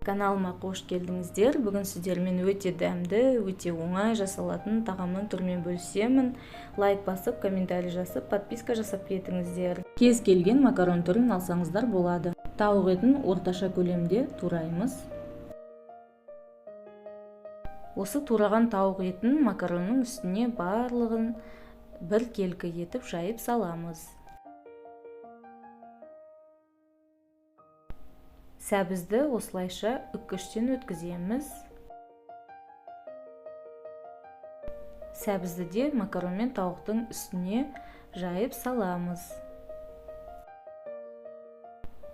Каналыма қош келдіңіздер. Бүгін сіздермен өте дәмді, өте оңай жасалатын тағамның түрімен бөлісемін. Лайк басып, комментарий жасап, подписка жасап кетіңіздер. Кез келген макарон түрін алсаңыздар болады. Тауық етін орташа көлемде тураймыз. Осы тураған тауық етін макаронның үстіне барлығын бір келкі етіп жайып саламыз. Сәбізді осылайша үккіштен өткіземіз. Сәбізді де макарон мен тауықтың үстіне жайып саламыз.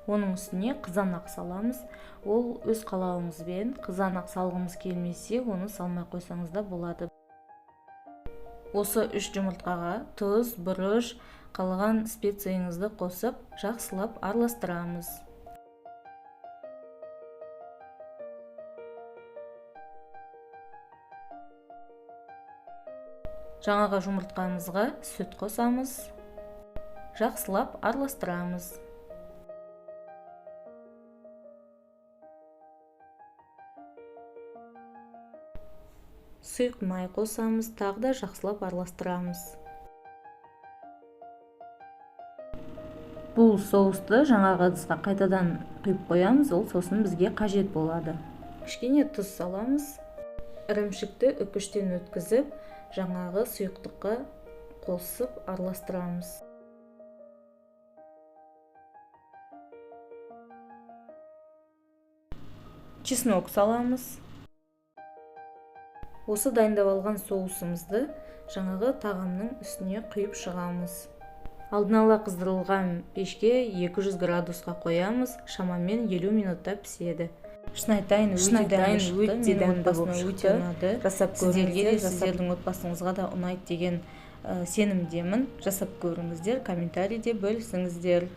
Оның үстіне қызанақ саламыз. Ол өз қалауыңызбен, қызанақ салғымыз келмесе, оны салмай қойсаңыз да болады. Осы 3 жұмыртқаға тұз, бұрыш, қалған специяңызды қосып, жақсылап араластырамыз. Жаңаға жұмыртқамызға сүт қосамыз. Жақсылап араластырамыз. Сұйық май қосамыз, тағы да жақсылап араластырамыз. Бұл соусты жаңағы ыдысқа қайтадан құйып қоямыз, ол сосын бізге қажет болады. Кішкене тұз саламыз. Ірімшікті үккіштен өткізіп, жаңағы сұйықтыққа қосып араластырамыз. Чеснок саламыз. Осы дайындап алған соусымызды жаңағы тағамның үстіне құйып шығамыз. Алдын ала қыздырылған пешке 200 градусқа қоямыз, шамамен 50 минутта піседі. Шын айтайын, өте дәмді болып шықты. Жасап көріңіздер, сіздердің отбасыңызға да ұнайды деген сенімдемін. Жасап көріңіздер, комментарийде бөлісіңіздер.